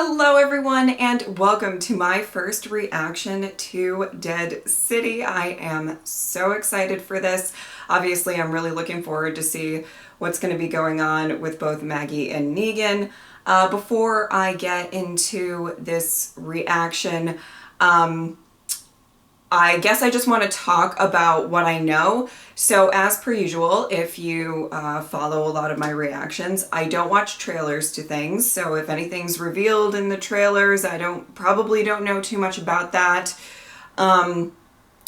Hello everyone and welcome to my first reaction to Dead City. I am so excited for this. Obviously, I'm really looking forward to see what's going to be going on with both Maggie and Negan. Before I get into this reaction, I guess I just want to talk about what I know. So as per usual, if you follow a lot of my reactions, I don't watch trailers to things. So if anything's revealed in the trailers, I probably don't know too much about that. But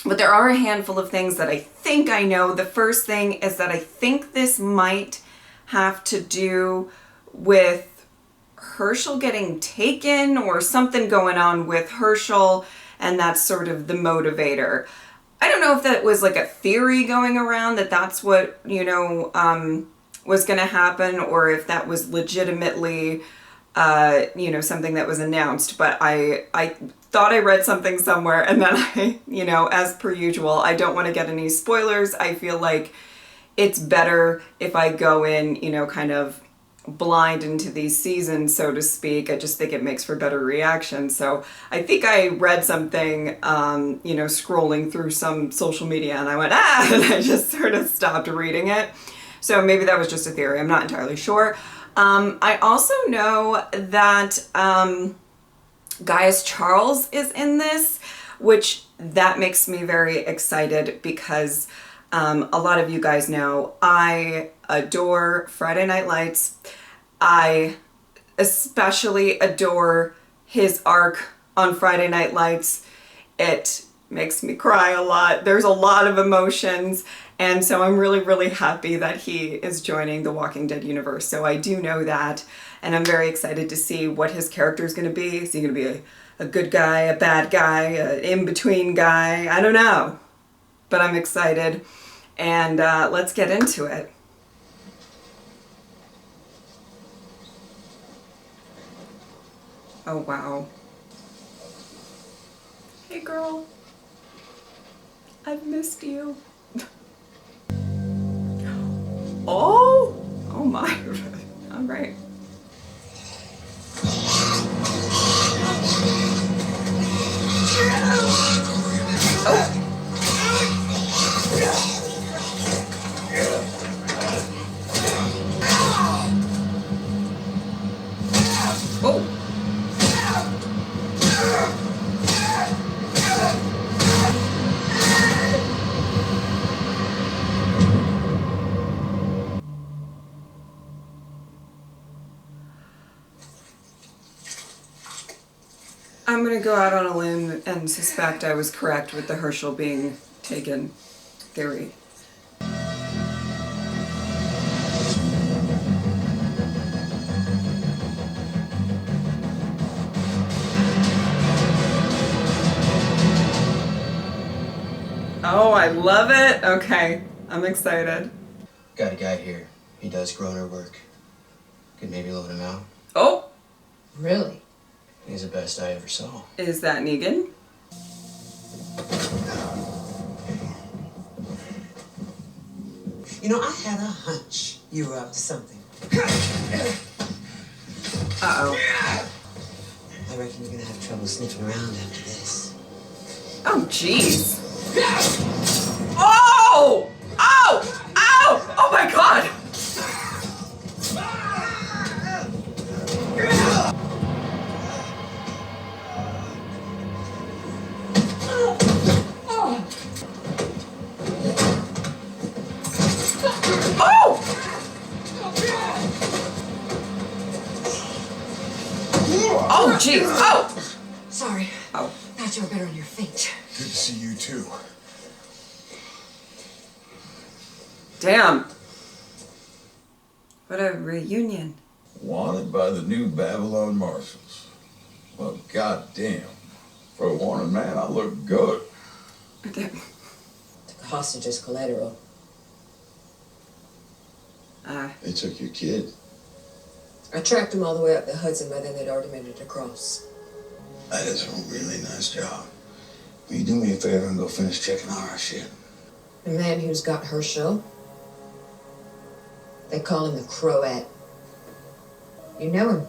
there are a handful of things that I think I know. The first thing is that I think this might have to do with Herschel getting taken or something going on with Herschel, and that's sort of the motivator. I don't know if that was like a theory going around that that's what, was going to happen, or if that was legitimately, something that was announced. But I thought I read something somewhere, and then as per usual, I don't want to get any spoilers. I feel like it's better if I go in, kind of blind into these seasons, so to speak. I just think it makes for better reaction. So I think I read something, scrolling through some social media, and I went, and I just sort of stopped reading it. So maybe that was just a theory. I'm not entirely sure. I also know that Gaius Charles is in this, which that makes me very excited because a lot of you guys know I adore Friday Night Lights. I especially adore his arc on Friday Night Lights. It makes me cry a lot. There's a lot of emotions, and so I'm really, really happy that he is joining the Walking Dead universe. So I do know that, and I'm very excited to see what his character is going to be. Is he going to be a good guy, a bad guy, an in-between guy? I don't know, but I'm excited, and let's get into it. Oh, wow. Hey, girl. I've missed you. Oh my. All right. Oh. Oh. I'm gonna go out on a limb and suspect I was correct with the Herschel being taken theory. Oh, I love it. Okay, I'm excited. Got a guy here. He does groaner work. Could maybe loan him out. Oh! Really? He's the best I ever saw. Is that Negan? You know, I had a hunch you were up to something. Uh-oh. I reckon you're gonna have trouble sniffing around after this. Oh, jeez. Oh! Oh! Ow! Oh my god! Oh, jeez. Oh! Sorry. Oh. Thought you were better on your feet. Good to see you too. Damn. What a reunion. Wanted by the new Babylon marshals. Well, goddamn. For a wanted man, I look good. Took a hostage as collateral. They took your kid. I tracked him all the way up the Hudson. By then they'd already made it across. That is a really nice job. Will you do me a favor and go finish checking out our shit? The man who's got Herschel, they call him the Croat. You know him.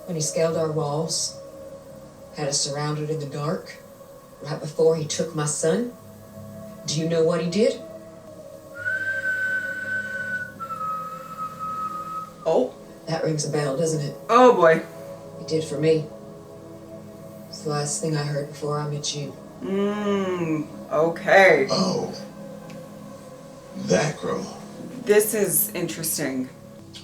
When he scaled our walls, had us surrounded in the dark, right before he took my son, do you know what he did? Oh. That rings a bell, doesn't it? Oh boy. He did for me. It's the last thing I heard before I met you. Okay. Oh. That girl. This is interesting.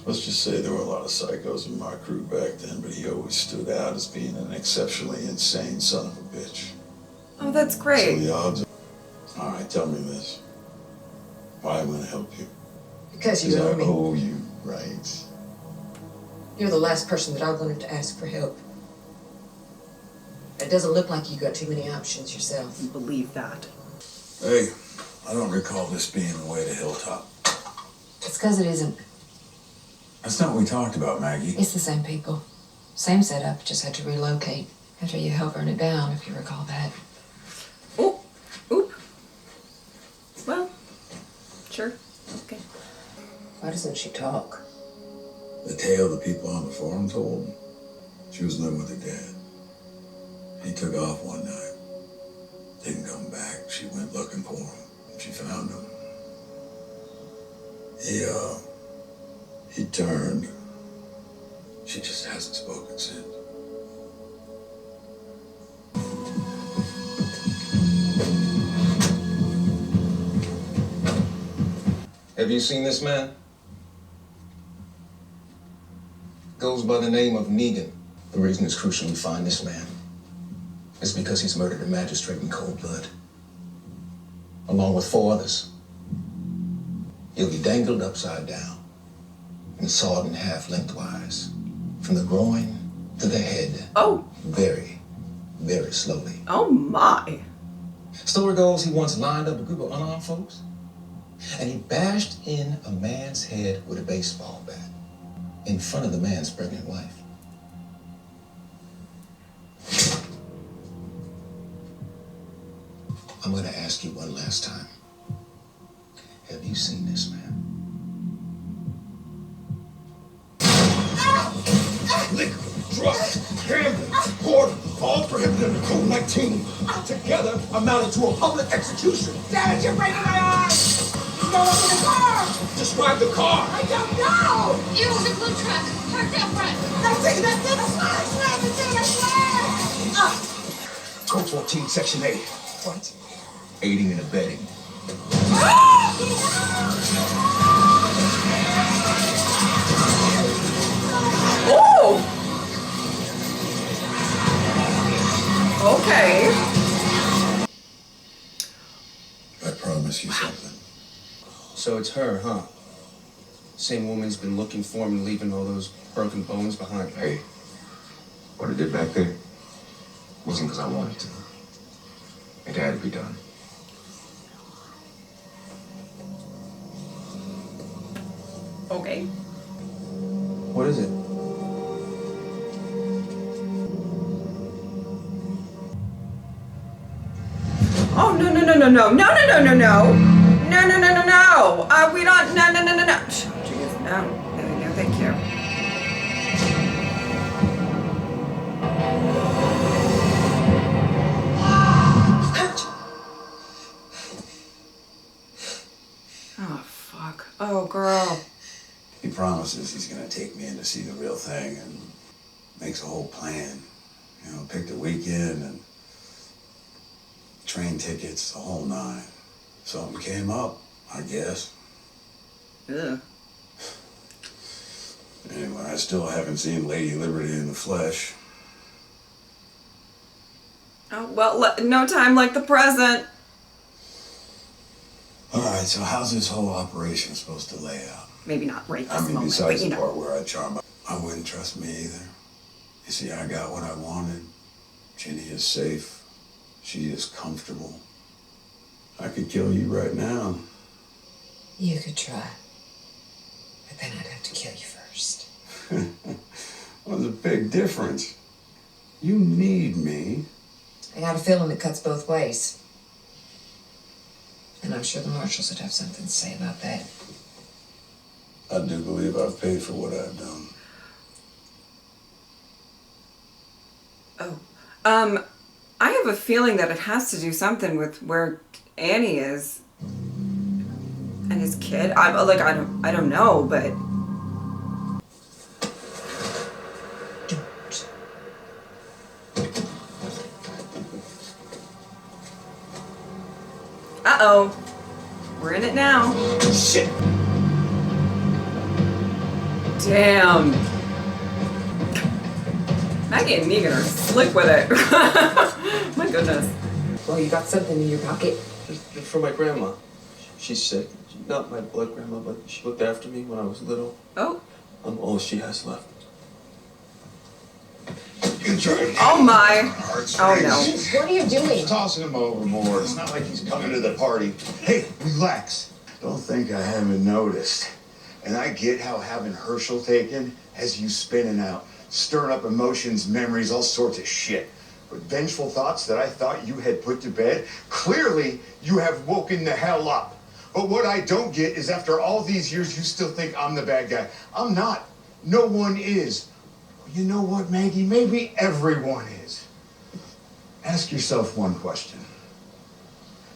Let's just say there were a lot of psychos in my crew back then, but he always stood out as being an exceptionally insane son of a bitch. Oh, that's So great. the odds. All right, tell me this. Why am I going to help you? Because you Because owe I me. owe you, right? You're the last person that I wanted to ask for help. It doesn't look like you got too many options yourself. Believe that. Hey, I don't recall this being the way to Hilltop. It's because it isn't. That's not what we talked about, Maggie. It's the same people. Same setup, just had to relocate. After you helped burn it down, if you recall that. Oh. Oop. Well. Sure. Okay. Why doesn't she talk? The tale the people on the farm told. She was living with her dad. He took off one night. Didn't come back. She went looking for him. She found him. He turned. She just hasn't spoken since. Have you seen this man? Goes by the name of Negan. The reason it's crucial we find this man is because he's murdered a magistrate in cold blood, along with 4 others. He'll be dangled upside down and sawed in half lengthwise, from the groin to the head. Oh. Very, very slowly. Oh my. Story goes he once lined up a group of unarmed folks, and he bashed in a man's head with a baseball bat in front of the man's pregnant wife. I'm going to ask you one last time. Have you seen this man? Liquor, drugs, gambling, hoarding, all prohibited under Code 19. Together amounted to a public execution. Dad, you're breaking my arm! Go over the car! Describe the car. I don't know! It was a blue truck, parked out front. That's it! I swear! Code 14, Section 8. What? Aiding and abetting. Oh. Okay. I promise you something. So it's her, huh? Same woman's been looking for him and leaving all those broken bones behind. Hey, what I did back there wasn't because I wanted to. It had to be done. Okay. What is it? Oh no no no no no no no no no no no no no no no. We don't. No no no no no. Jeez, no. No, thank you. Oh fuck. Oh girl. He promises he's gonna take me in to see the real thing and makes a whole plan. You know, pick the weekend and train tickets, the whole 9. Something came up, I guess. Ugh. Anyway, I still haven't seen Lady Liberty in the flesh. Oh well, no time like the present. All right, so how's this whole operation supposed to lay out? Maybe not right this I mean, moment, besides but you the know. part where I charm her, I wouldn't trust me either. You see, I got what I wanted. Ginny is safe. She is comfortable. I could kill you right now. You could try. But then I'd have to kill you first. Well, there's a big difference. You need me. I got a feeling it cuts both ways. And I'm sure the marshals would have something to say about that. I do believe I've paid for what I've done. Oh. I have a feeling that it has to do something with where Annie is and his kid. I don't know, but Don't. uh-oh. We're in it now. Shit! Damn. Maggie and Negan are slick with it. My goodness. Well, you got something in your pocket. Just for my grandma. She's sick. Not my blood grandma, but she looked after me when I was little. Oh. I'm all she has left. Oh my. Oh no. What are you doing? Tossing him overboard. It's not like he's coming to the party. Hey, relax. Don't think I haven't noticed. And I get how having Herschel taken has you spinning out, stirring up emotions, memories, all sorts of shit. But vengeful thoughts that I thought you had put to bed, clearly you have woken the hell up. But what I don't get is after all these years, you still think I'm the bad guy. I'm not. No one is. You know what, Maggie? Maybe everyone is. Ask yourself one question.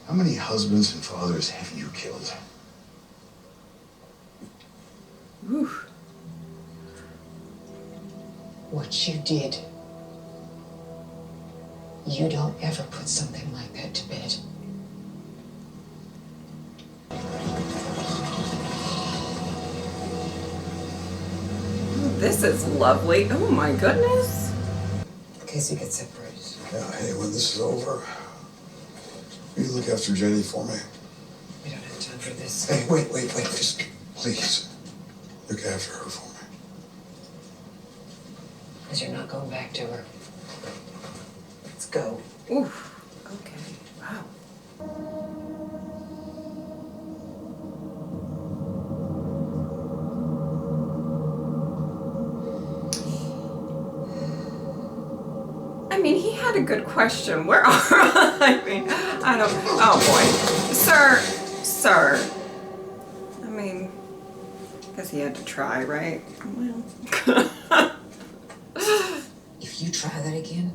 How many husbands and fathers have you killed? Whew. What you did. You don't ever put something like that to bed. This is lovely. Oh my goodness. In case we get separated. Yeah, hey, when this is over, will you look after Jenny for me? We don't have time for this. Hey, wait. Just please look after her for me. Because you're not going back to her. Let's go. Oof. Okay. Wow. I mean, he had a good question. Where are I mean, I don't. Oh boy, sir. I mean, I guess he had to try, right? Well. If you try that again,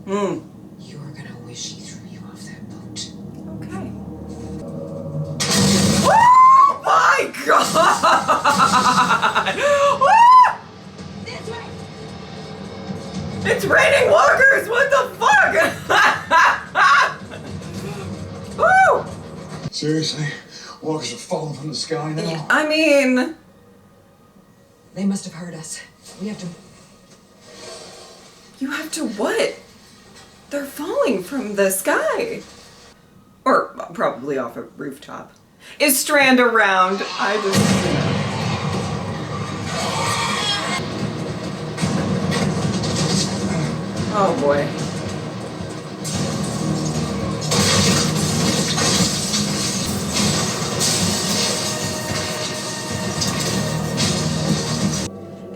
you're gonna wish he threw you off that boat. Okay. Oh my God! Ah! This way! It's raining walkers! What the fuck? Woo! Seriously? Walkers are falling from the sky now? I mean, They must have heard us. We have to. you have to what? They're falling from the sky. Or probably off a rooftop. Is Strand around? I just, oh boy.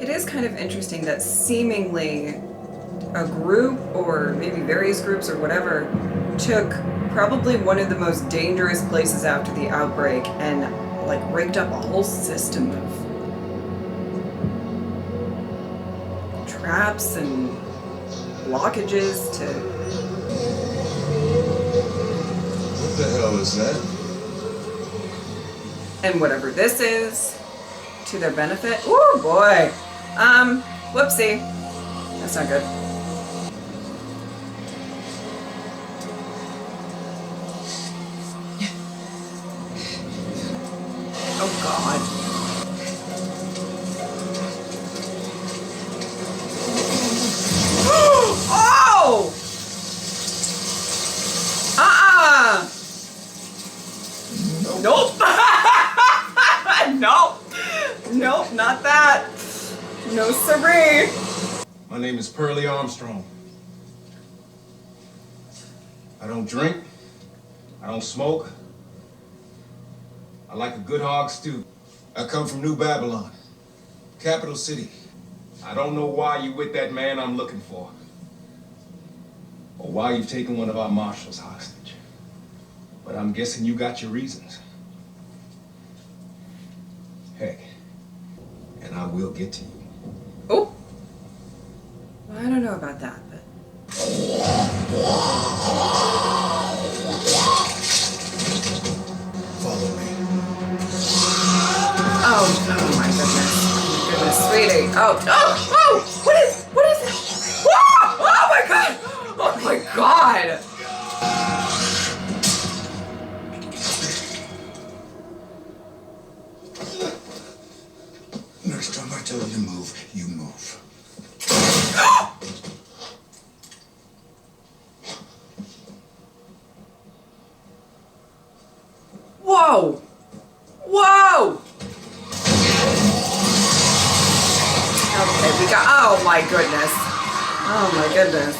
It is kind of interesting that seemingly a group, or maybe various groups or whatever, took probably one of the most dangerous places after the outbreak and like rigged up a whole system of traps and blockages to. What the hell is that? And whatever this is, to their benefit. Ooh boy. Whoopsie. That's not good. Oh God. Oh! Nope. Nope, not that. No siree. My name is Pearlie Armstrong. I don't drink. I don't smoke. I like a good hog stew. I come from New Babylon, capital city. I don't know why you with that man I'm looking for, or why you've taken one of our marshals hostage. But I'm guessing you got your reasons. Heck, and I will get to you. Oh. Well, I don't know about that, but. Follow me. Oh my goodness. Oh my goodness, sweetie. Oh, what is that? Whoa! Oh my god! Oh my god! Next time I tell you to move, you move. Whoa! Whoa! Okay, we got, oh my goodness. Oh my goodness.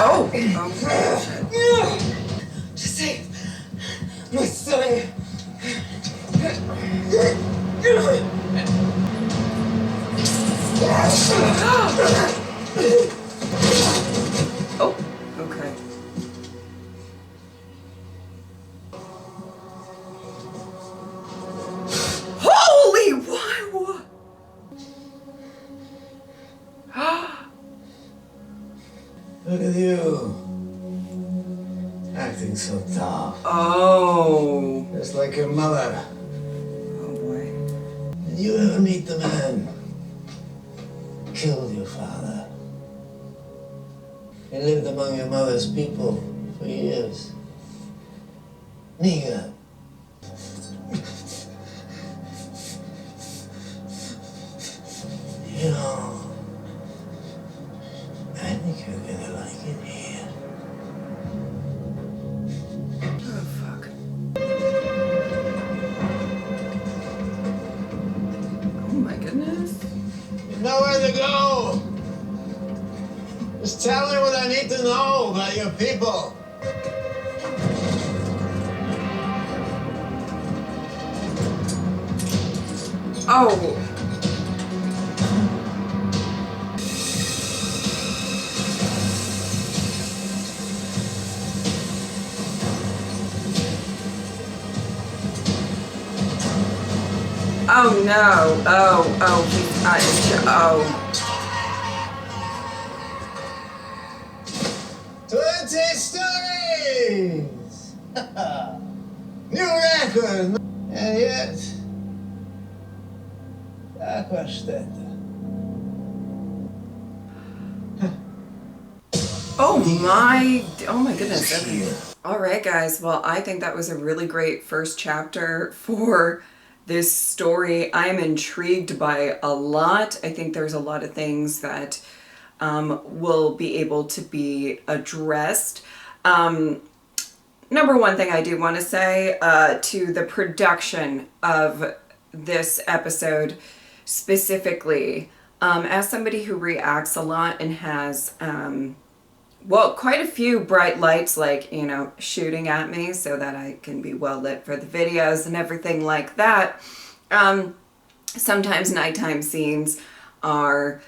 Oh, okay. To save my son. Oh, okay. Holy what? Look at you. Acting so tough. Oh. Just like your mother. Oh boy. Did you ever meet the man who killed your father? He lived among your mother's people for years. Negan. You know, I think you're gonna like it here. Oh fuck. Oh my goodness. There's nowhere to go. Just tell me what I need to know about your people. Oh. Oh no. Oh, oh. 20 stories! New record! And yet, Aquastätte. Oh my goodness. Okay. All right, guys. Well, I think that was a really great first chapter for this story. I'm intrigued by a lot. I think there's a lot of things that will be able to be addressed. Number one thing I do want to say to the production of this episode specifically, as somebody who reacts a lot and has, well, quite a few bright lights, like, you know, shooting at me so that I can be well lit for the videos and everything like that. Sometimes nighttime scenes are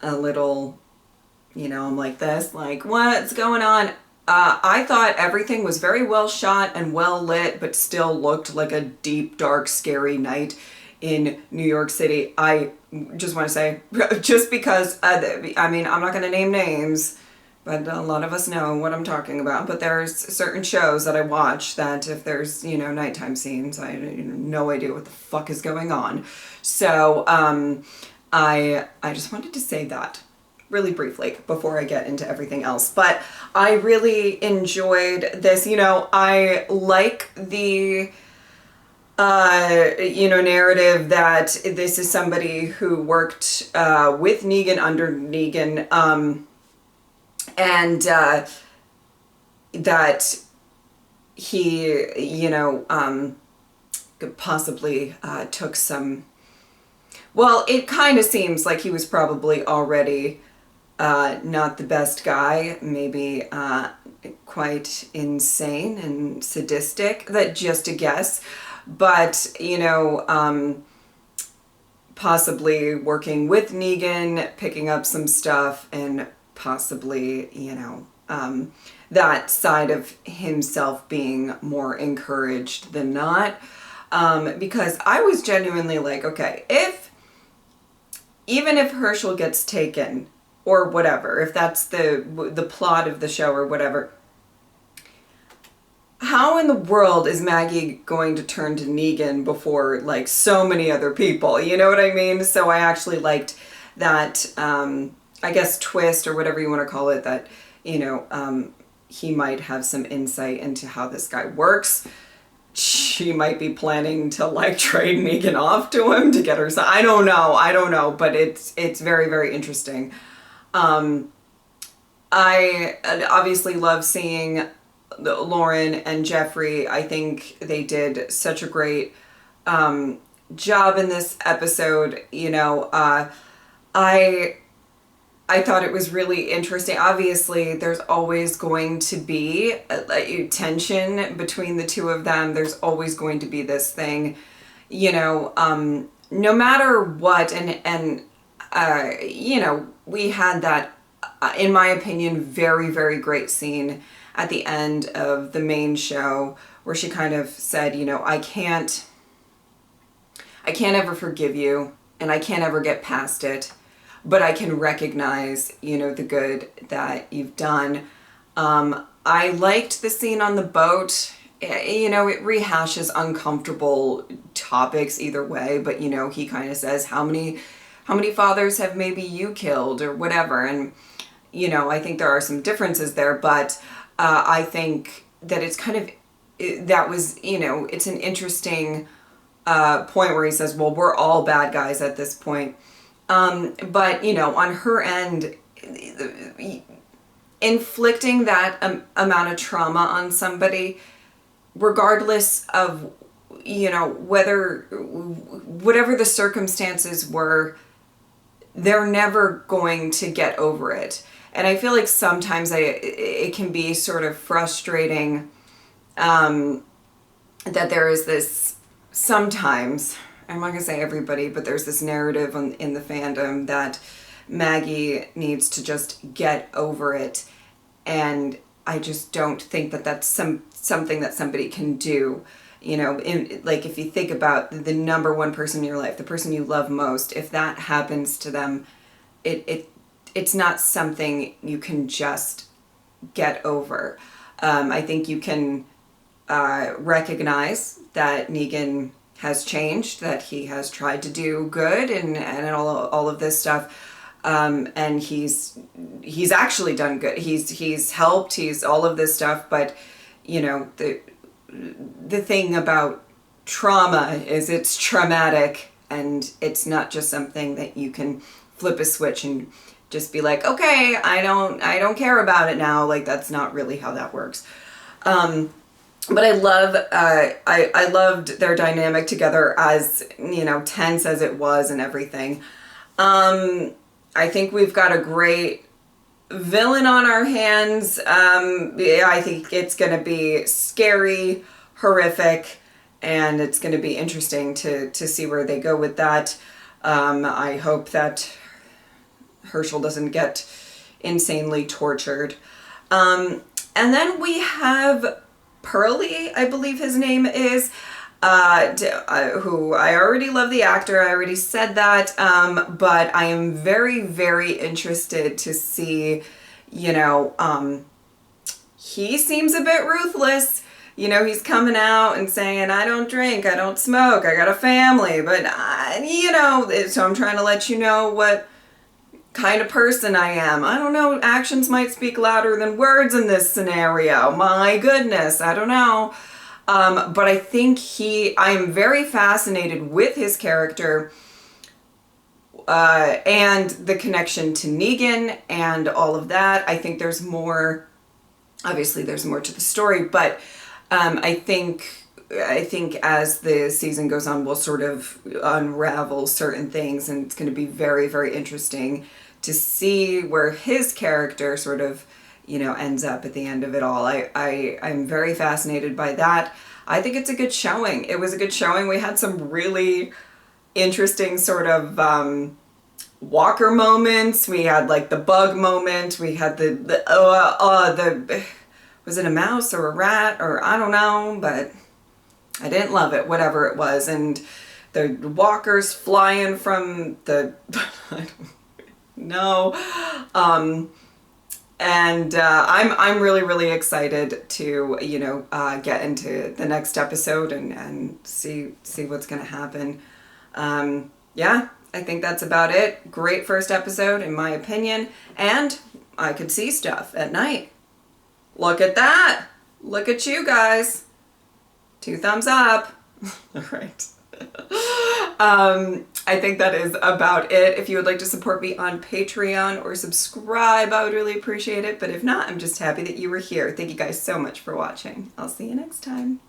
a little, you know, I'm like this, like, what's going on? I thought everything was very well shot and well lit, but still looked like a deep, dark, scary night in New York City. I just want to say, just because, I mean, I'm not going to name names, but a lot of us know what I'm talking about. But there's certain shows that I watch that if there's, you know, nighttime scenes, I have no idea what the fuck is going on. So I just wanted to say that really briefly before I get into everything else. But I really enjoyed this. You know, I like the you know, narrative that this is somebody who worked with Negan, under Negan, and that he, you know, possibly took some, well, it kind of seems like he was probably already not the best guy, maybe quite insane and sadistic, that just a guess, but, you know, possibly working with Negan, picking up some stuff, and possibly, you know, that side of himself being more encouraged than not. Because I was genuinely like, okay, even if Herschel gets taken or whatever, if that's the plot of the show or whatever, how in the world is Maggie going to turn to Negan before like so many other people? You know what I mean? So I actually liked that, I guess, twist or whatever you want to call it, that, you know, he might have some insight into how this guy works. She might be planning to like trade Negan off to him to get her son. I don't know, but it's very, very interesting. I obviously love seeing Lauren and Jeffrey. I think they did such a great job in this episode. You know, I thought it was really interesting. Obviously, there's always going to be a tension between the two of them. There's always going to be this thing, you know, no matter what. And you know, we had that, in my opinion, very, very great scene at the end of the main show where she kind of said, you know, I can't ever forgive you and I can't ever get past it, but I can recognize, you know, the good that you've done. I liked the scene on the boat. You know, it rehashes uncomfortable topics either way, but, you know, he kind of says, how many fathers have maybe you killed or whatever? And, you know, I think there are some differences there, but I think that it's kind of, that was, you know, it's an interesting point where he says, well, we're all bad guys at this point. But, you know, on her end, inflicting that amount of trauma on somebody, regardless of, you know, whatever the circumstances were, they're never going to get over it. And I feel like sometimes it can be sort of frustrating that there is this, sometimes, I'm not going to say everybody, but there's this narrative in the fandom that Maggie needs to just get over it. And I just don't think that that's something that somebody can do. You know, like if you think about the number one person in your life, the person you love most, if that happens to them, it's not something you can just get over. I think you can recognize that Negan has changed, that he has tried to do good and all of this stuff. And he's actually done good. He's helped, he's all of this stuff. But, you know, the thing about trauma is it's traumatic, and it's not just something that you can flip a switch and just be like, okay, I don't care about it now. Like, that's not really how that works. But I loved their dynamic together, as, you know, tense as it was and everything. I think we've got a great villain on our hands. I think it's going to be scary, horrific, and it's going to be interesting to see where they go with that. I hope that Herschel doesn't get insanely tortured. And then we have Pearlie, I believe his name is, who I already love the actor. I already said that. But I am very, very interested to see, you know, he seems a bit ruthless. You know, he's coming out and saying, I don't drink, I don't smoke, I got a family, but, you know, so I'm trying to let you know what kind of person I am. I don't know, actions might speak louder than words in this scenario. My goodness, I don't know. But I think I am very fascinated with his character, and the connection to Negan and all of that. I think there's more, obviously there's more to the story, but I think as the season goes on, we'll sort of unravel certain things, and it's going to be very, very interesting to see where his character sort of, you know, ends up at the end of it all. I'm very fascinated by that. I think it's a good showing. It was a good showing. We had some really interesting sort of Walker moments. We had like the bug moment. We had the was it a mouse or a rat or I don't know, but I didn't love it, whatever it was. And the walkers flying from the, I don't know. I'm really excited to, you know, get into the next episode and see what's going to happen. Yeah, I think that's about it. Great first episode, in my opinion. And I could see stuff at night. Look at that. Look at you guys. 2 thumbs up. All right. I think that is about it. If you would like to support me on Patreon or subscribe, I would really appreciate it. But if not, I'm just happy that you were here. Thank you guys so much for watching. I'll see you next time.